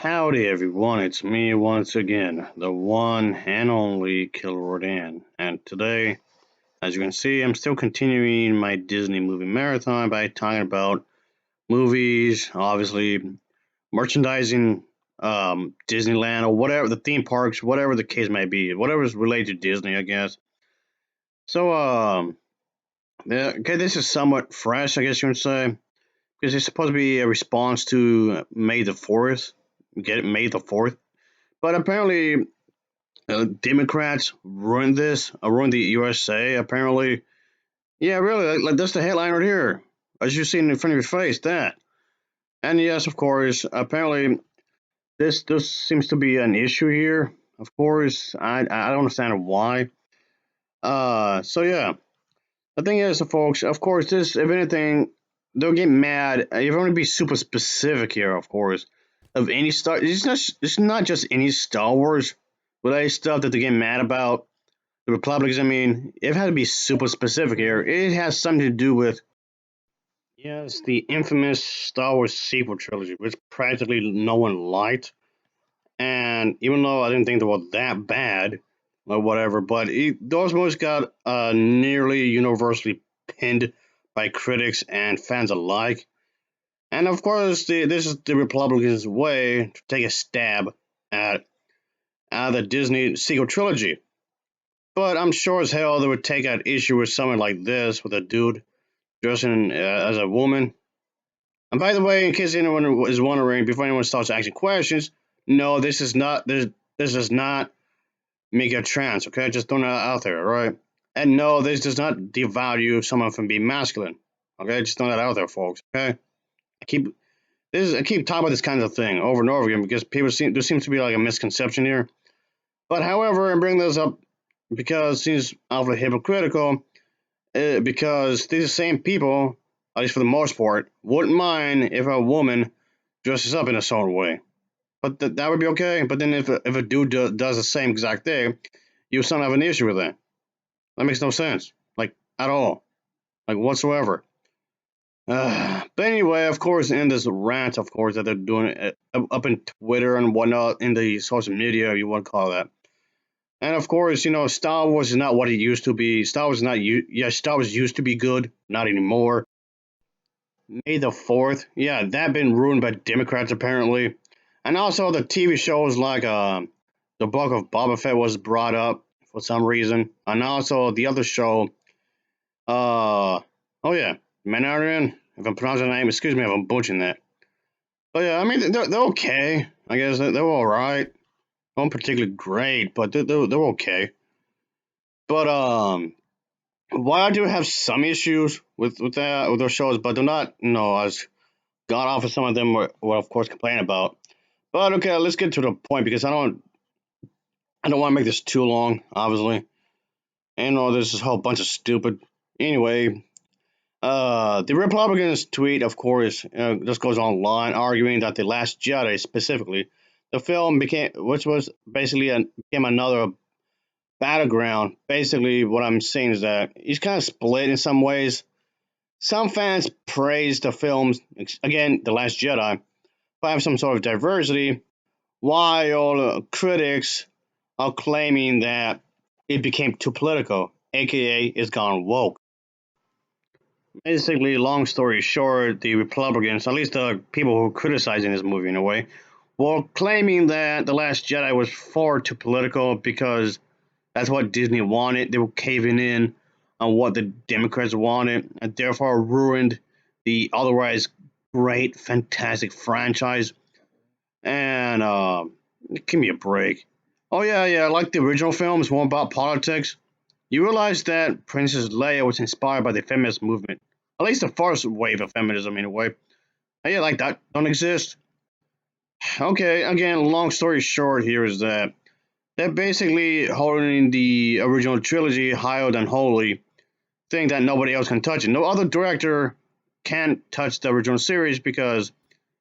Howdy everyone, it's me once again, the one and only Killer Rodan. And today, as you can see, I'm still continuing my Disney movie marathon by talking about movies, obviously, merchandising, Disneyland, or whatever, the theme parks, whatever the case may be, whatever is related to Disney, I guess. So, yeah, okay, this is somewhat fresh, I guess you would say, because it's supposed to be a response to May the 4th. Get it, May the 4th. But apparently, Democrats ruined this, ruined the USA. Apparently, yeah, really, like that's the headline right here, as you see in front of your face. That, and yes, of course, apparently this seems to be an issue here. Of course, I don't understand why. So yeah, the thing is, folks, of course, this if anything, they'll get mad. You want to be super specific here, of course, of any Star. It's not just any Star Wars related stuff that they get mad about the Republicans, I mean, it had to be super specific here. It has something to do with, yes, the infamous Star Wars sequel trilogy, which practically no one liked. And even though I didn't think they were that bad or whatever, but those movies got nearly universally pinned by critics and fans alike. And of course, this is the Republicans' way to take a stab at, at the Disney sequel trilogy. But I'm sure as hell they would take out issue with something like this with a dude dressing as a woman. And by the way, in case anyone is wondering, before anyone starts asking questions, no, this does not make you trans. Okay, just throwing that out there, all right? And no, this does not devalue someone from being masculine. Okay, just throwing that out there, folks. Okay, I keep talking about this kind of thing over and over again because there seems to be like a misconception here. But however, I bring this up because it seems awfully hypocritical because these same people, at least for the most part, wouldn't mind if a woman dresses up in a certain way. But that would be okay. But then if a dude does the same exact thing, you still have an issue with that. That makes no sense. Like, at all. Like, whatsoever. But anyway, of course, in this rant, of course, that they're doing up in Twitter and whatnot, in the social media, you want to call that. And of course, Star Wars is not what it used to be. Star Wars is not, yes, Star Wars used to be good, not anymore. May the 4th. Yeah, that been ruined by Democrats apparently. And also the TV shows like The Book of Boba Fett was brought up for some reason. And also the other show, oh yeah, Mandalorian. If I'm pronouncing the name, excuse me if I'm butchering that. But yeah, I mean they're okay. I guess they're all right. Not particularly great, but they're okay. But while I do have some issues with those shows, but they're not as god awful some of them were of course complain about. But okay, let's get to the point because I don't want to make this too long, obviously. And there's this whole bunch of stupid. Anyway, the Republicans tweet, of course, just goes online arguing that the Last Jedi, specifically, the film which was basically became another battleground. Basically, what I'm saying is that he's kind of split in some ways. Some fans praise the films again, The Last Jedi, for having some sort of diversity, while critics are claiming that it became too political, aka it's gone woke. Basically, long story short, the Republicans, at least the people who are criticizing this movie in a way, were claiming that The Last Jedi was far too political because that's what Disney wanted. They were caving in on what the Democrats wanted, and therefore ruined the otherwise great, fantastic franchise. And give me a break. Oh yeah, yeah, like the original films, one about politics. You realize that Princess Leia was inspired by the feminist movement, at least the first wave of feminism in a way. Yeah, like that don't exist. Okay, again, long story short here is that they're basically holding the original trilogy higher than holy, thing that nobody else can touch it. No other director can touch the original series because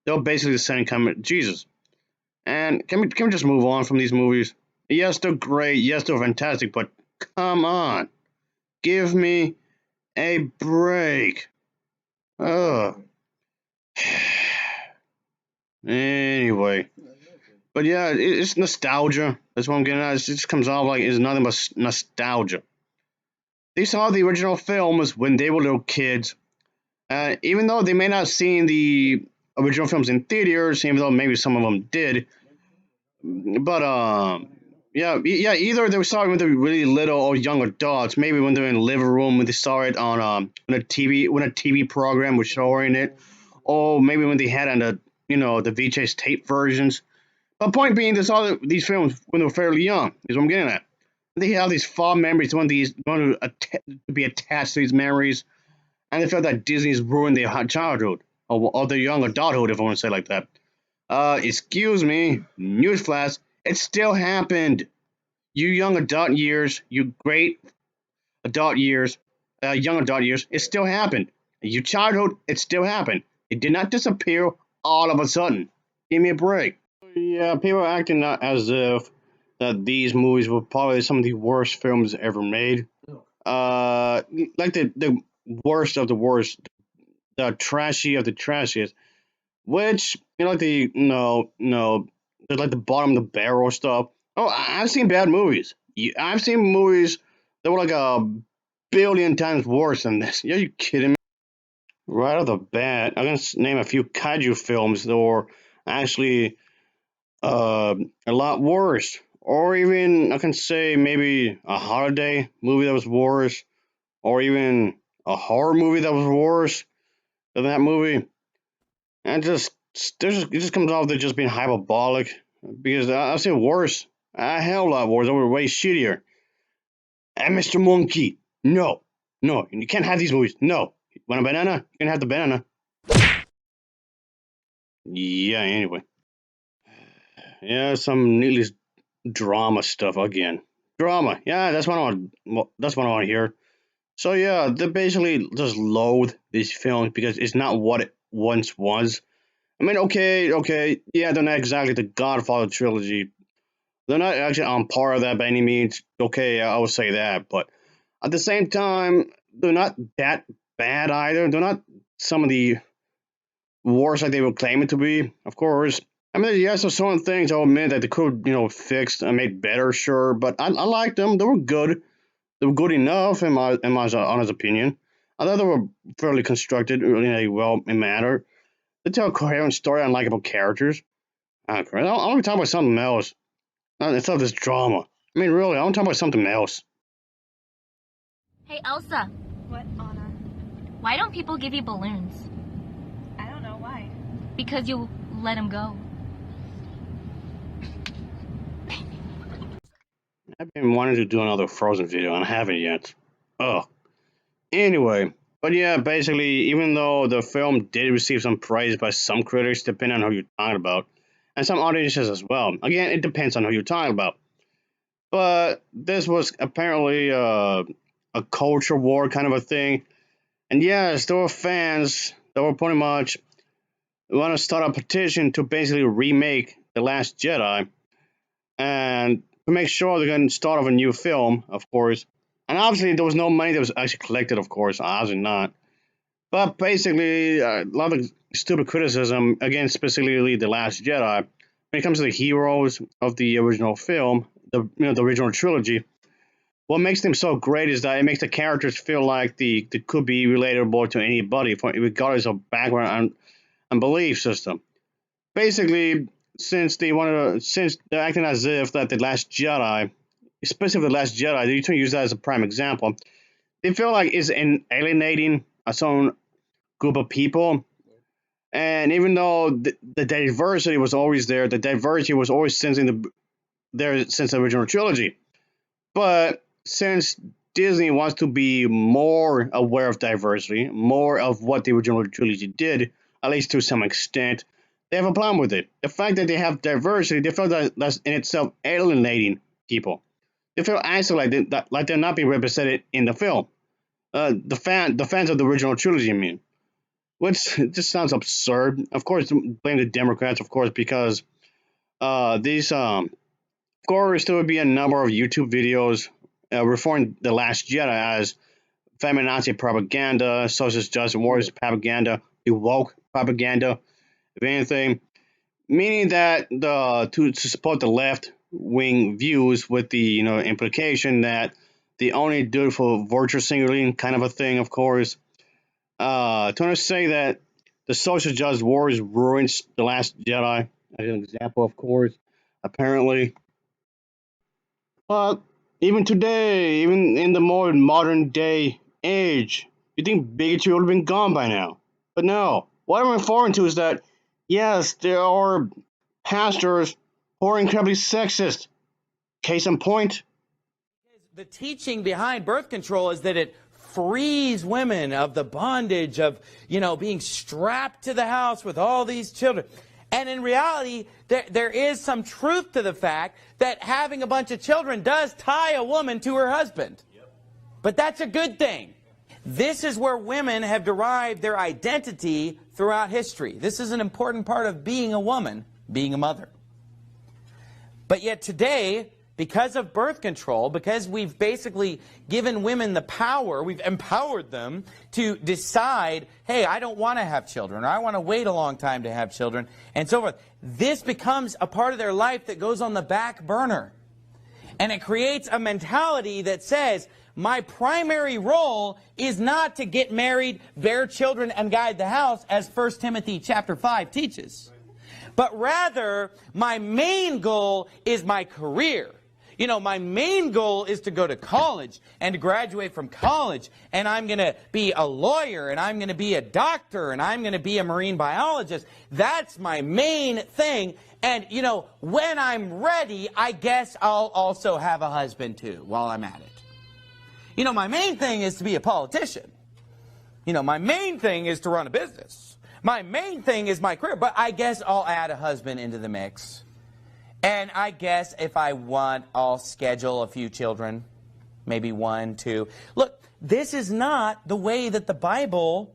they're basically the same kind of Jesus. And can we just move on from these movies? Yes, they're great. Yes, they're fantastic. But come on, give me a break. Ugh. Anyway, But yeah, it's nostalgia. That's what I'm getting at. It just comes off like it's nothing but nostalgia. They saw the original films when they were little kids. Even though they may not have seen the original films in theaters, even though maybe some of them did, but yeah, either they saw it when they were really little or young adults. Maybe when they were in the living room when they saw it on when a TV program was showing it, or maybe when they had on the VHS tape versions. But point being, they saw these films when they were fairly young. Is what I'm getting at. They have these fond memories, want to be attached to these memories, and they felt that Disney's ruined their childhood or their young adulthood, if I want to say it like that. Excuse me, newsflash, it still happened. You young adult years, you great adult years, young adult years, it still happened. You childhood, it still happened. It did not disappear all of a sudden. Give me a break. Yeah, people are acting as if that these movies were probably some of the worst films ever made. Uh, like the worst of the worst, the trashy of the trashiest. Which like the no, like the bottom of the barrel stuff. Oh, I've seen bad movies. I've seen movies that were like a billion times worse than this. Are you kidding me? Right off the bat, I'm gonna name a few kaiju films that were actually a lot worse. Or even I can say maybe a holiday movie that was worse, or even a horror movie that was worse than that movie. And it just comes off to just being hyperbolic because I've seen worse, a hell of a lot worse. That were way shittier. And Mr. Monkey, no, no, you can't have these movies. No, want a banana? You can have the banana. Yeah. Anyway, yeah, some needless drama stuff again. Drama, yeah, that's what I want. That's what I want to hear. So yeah, they basically just loathe these films because it's not what it once was. I mean, okay, yeah, they're not exactly the Godfather trilogy. They're not actually on par of that by any means. Okay, I would say that, but at the same time, they're not that bad either. They're not some of the worst like they would claim it to be. Of course, I mean, yes, there's certain things I'll admit that they could, fixed and made better, sure, but I liked them. They were good. They were good enough in my honest opinion. I thought they were fairly constructed, really well in manner. They tell a coherent story on likable characters. I want to talk about something else. It's not this drama. I mean, really, I want to talk about something else. Hey, Elsa, What, Anna? why don't people give you balloons? I don't know why. Because you let them go. I've been wanting to do another Frozen video and I haven't yet. Oh. Anyway, but yeah, basically, even though the film did receive some praise by some critics, depending on who you're talking about, and some audiences as well. Again, it depends on who you're talking about. But this was apparently a culture war kind of a thing. And yes, there were fans that were pretty much want to start a petition to basically remake The Last Jedi and to make sure they're going to start off a new film, of course. And obviously, there was no money that was actually collected, of course, obviously not. But basically, a lot of stupid criticism against specifically The Last Jedi when it comes to the heroes of the original film, the original trilogy. What makes them so great is that it makes the characters feel like they could be relatable to anybody, regardless of background and belief system. Basically, since they're acting as if that the Last Jedi, especially the Last Jedi, they usually use that as a prime example. They feel like it's alienating a certain group of people. And even though the diversity was always there, the diversity was always there since the original trilogy. But since Disney wants to be more aware of diversity, more of what the original trilogy did, at least to some extent, they have a problem with it. The fact that they have diversity, they feel that that's in itself alienating people. They feel isolated, like they're not being represented in the film. The fans of the original trilogy, I mean, which just sounds absurd. Of course, blame the Democrats, of course, because these of course there would be a number of YouTube videos referring the Last Jedi as feminazi propaganda, social justice warriors propaganda, the woke propaganda, if anything. meaning that to support the left wing views with the implication that the only dutiful virtue singularly kind of a thing, of course. To say that the social justice wars ruined the Last Jedi, as an example, of course, apparently. But even today, even in the more modern day age, you think bigotry would have been gone by now. But no. What I'm referring to is that, yes, there are pastors who are incredibly sexist. Case in point. The teaching behind birth control is that it frees women of the bondage of, being strapped to the house with all these children. And in reality, there is some truth to the fact that having a bunch of children does tie a woman to her husband. But that's a good thing. This is where women have derived their identity throughout history. This is an important part of being a woman, being a mother. But yet today, because of birth control, because we've basically given women the power, we've empowered them to decide, hey, I don't want to have children, or I want to wait a long time to have children, and so forth. This becomes a part of their life that goes on the back burner. And it creates a mentality that says, my primary role is not to get married, bear children, and guide the house, as 1 Timothy chapter 5 teaches. But rather, my main goal is my career. My main goal is to go to college and to graduate from college, and I'm going to be a lawyer, and I'm going to be a doctor, and I'm going to be a marine biologist. That's my main thing. And, when I'm ready, I guess I'll also have a husband too while I'm at it. My main thing is to be a politician. My main thing is to run a business. My main thing is my career, but I guess I'll add a husband into the mix. And I guess if I want, I'll schedule a few children, maybe 1, 2. Look, this is not the way that the Bible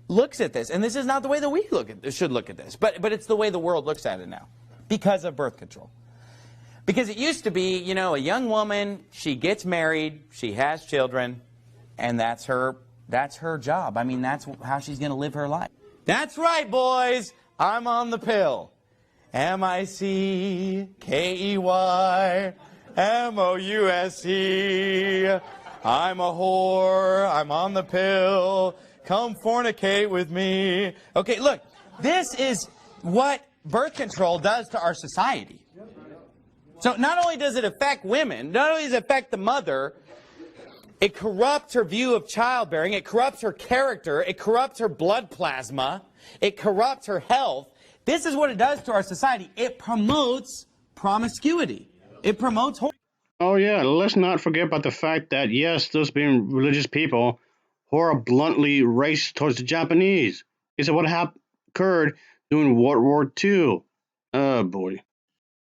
looks at this. And this is not the way that we should look at this. But it's the way the world looks at it now because of birth control. Because it used to be, a young woman, she gets married, she has children, and that's her job. I mean, that's how she's going to live her life. That's right, boys. I'm on the pill. MICKEY I'm a whore. I'm on the pill. Come fornicate with me. Okay, look. This is what birth control does to our society. So not only does it affect women, not only does it affect the mother, it corrupts her view of childbearing, it corrupts her character, it corrupts her blood plasma, it corrupts her health. This is what it does to our society. It promotes promiscuity. It promotes... Oh yeah, let's not forget about the fact that, yes, those being religious people who are bluntly racist towards the Japanese. Is what occurred during World War II. Oh boy.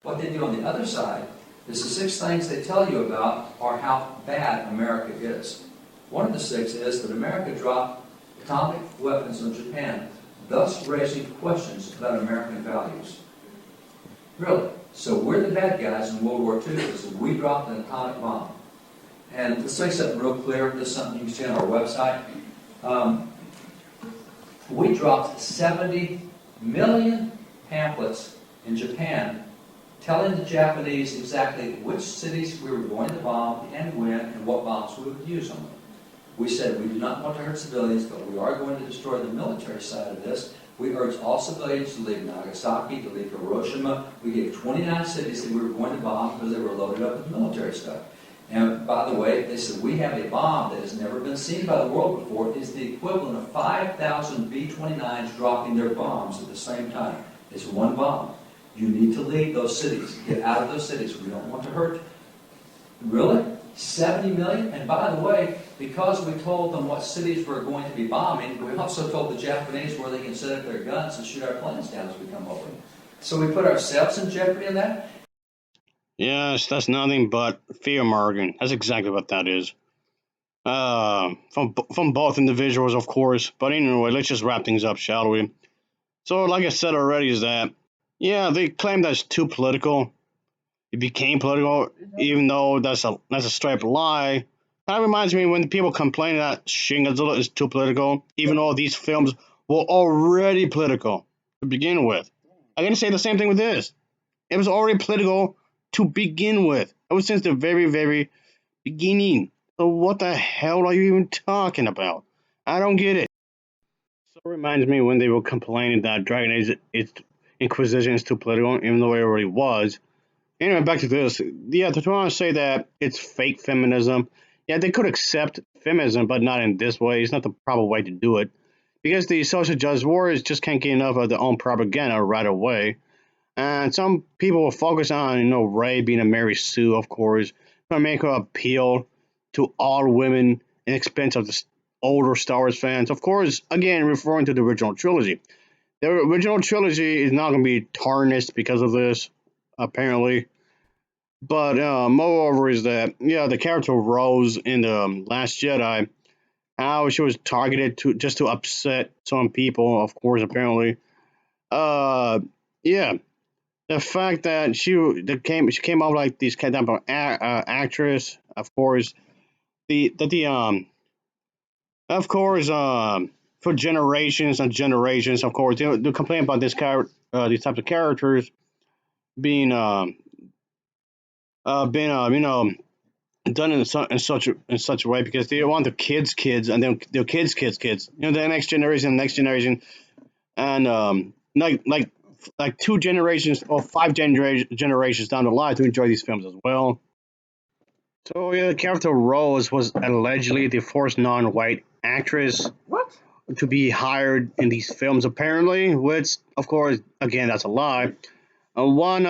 What they do on the other side is the 6 things they tell you about are how bad America is. One of the 6 is that America dropped atomic weapons on Japan, thus raising questions about American values. Really. So we're the bad guys in World War II because we dropped an atomic bomb. And let's say something real clear. This is something you can see on our website. We dropped 70 million pamphlets in Japan telling the Japanese exactly which cities we were going to bomb and when and what bombs we would use on them. We said we do not want to hurt civilians, but we are going to destroy the military side of this. We urge all civilians to leave Nagasaki, to leave Hiroshima. We gave 29 cities that we were going to bomb because they were loaded up with military stuff. And by the way, they said we have a bomb that has never been seen by the world before. It's the equivalent of 5,000 B-29s dropping their bombs at the same time. It's one bomb. You need to leave those cities. Get out of those cities. We don't want to hurt. Really? 70 million? And by the way, because we told them what cities we're going to be bombing, we also told the Japanese where they can set up their guns and shoot our planes down as we come over. So we put ourselves in jeopardy in that. Yes, that's nothing but fear mongering. That's exactly what that is. From both individuals, of course. But anyway, let's just wrap things up, shall we? So, like I said already, is that they claim that's too political. It became political, even though that's a straight lie. That reminds me when people complain that Shin Godzilla is too political, even though these films were already political. to begin with. I'm gonna say the same thing with this. It was already political to begin with. Ever since the very, very beginning. So what the hell are you even talking about? I don't get it. So it reminds me when they were complaining that Dragon Age its Inquisition is too political, even though it already was. Anyway, back to this. Yeah, to try to say that it's fake feminism. Yeah, they could accept feminism, but not in this way. It's not the proper way to do it. Because the social justice warriors just can't get enough of their own propaganda right away. And some people will focus on, Rey being a Mary Sue, of course, to make her appeal to all women in expense of the older Star Wars fans. Of course, again, referring to the original trilogy. The original trilogy is not going to be tarnished because of this, apparently. But moreover is that, yeah, the character Rose in the Last Jedi, how she was targeted to just to upset some people, of course, apparently. Yeah, the fact that she came out like this kind of actress, of course, the of course for generations and generations, of course, they complain about these types of characters being being done in such a way because they want their kids and then their kids, the next generation, and like two generations or five generations down the line to enjoy these films as well. So yeah, the character Rose was allegedly the first non-white actress to be hired in these films, apparently, which of course, again, that's a lie. One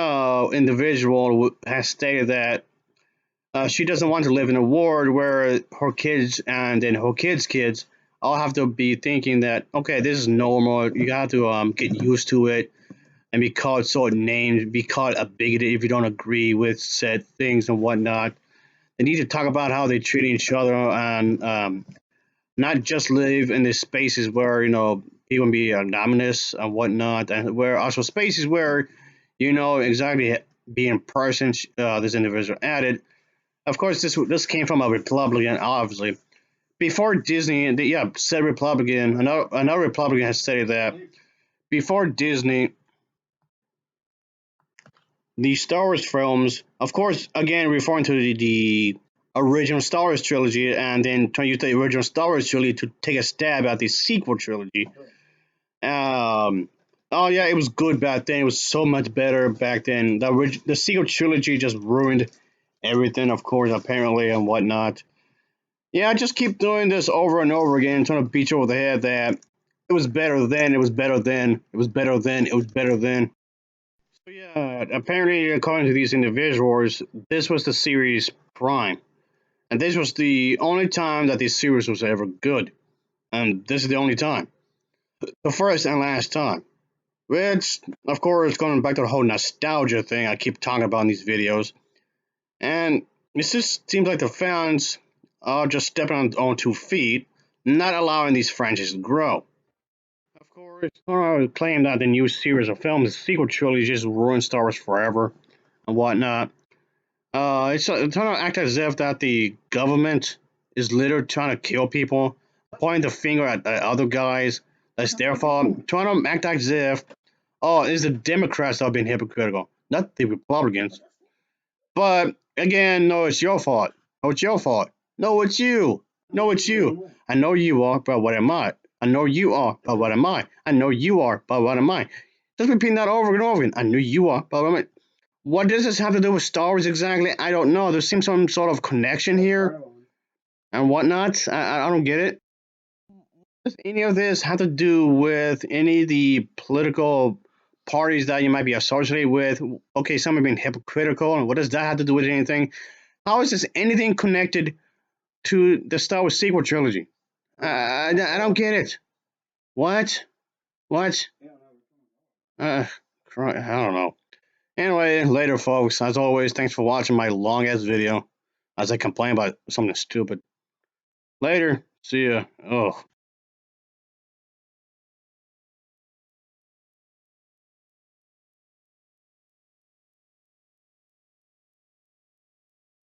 individual has stated that she doesn't want to live in a world where her kids and then her kids all have to be thinking that okay, this is normal. You have to get used to it and be called certain names, be called a bigot if you don't agree with said things and whatnot. They need to talk about how they treat each other and not just live in the spaces where people can be anonymous and whatnot, and where also spaces where exactly being person this individual added. Of course, this came from a Republican, obviously. Before Disney, said Republican. Another Republican has stated that before Disney, the Star Wars films, of course, again referring to the original Star Wars trilogy, and then trying to use the original Star Wars trilogy to take a stab at the sequel trilogy. Oh yeah, it was good back then. It was so much better back then. The sequel trilogy just ruined everything, of course, apparently, and whatnot. Yeah, I just keep doing this over and over again, trying to beat you over the head that it was better then, it was better then, it was better then, it was better then. So yeah, apparently, according to these individuals, this was the series prime. And this was the only time that this series was ever good. And this is the only time. The first and last time. Which, of course, going back to the whole nostalgia thing I keep talking about in these videos. And it just seems like the fans are just stepping on 2 feet, not allowing these franchises to grow. Of course, claim that the new series of films, the sequel trilogy, just ruined Star Wars forever and whatnot. It's trying to act as if that the government is literally trying to kill people, pointing the finger at the other guys. That's their fault. Trying to act as if, oh, it's the Democrats that have been hypocritical, not the Republicans. But again, no, it's your fault. No, it's your fault. No, it's you. No, it's you. I know you are, but what am I? I know you are, but what am I? I know you are, but what am I? Just repeating that over and over again. I know you are, but what am I? What does this have to do with Star Wars exactly? I don't know. There seems some sort of connection here and whatnot. I don't get it. Does any of this have to do with any of the political parties that you might be associated with? Okay, some have been hypocritical, and what does that have to do with anything? How is this anything connected to the Star Wars sequel trilogy? I don't get it. What? What? I don't know. Anyway, later, folks. As always, thanks for watching my long ass video as I complain about something stupid. Later. See ya. Oh.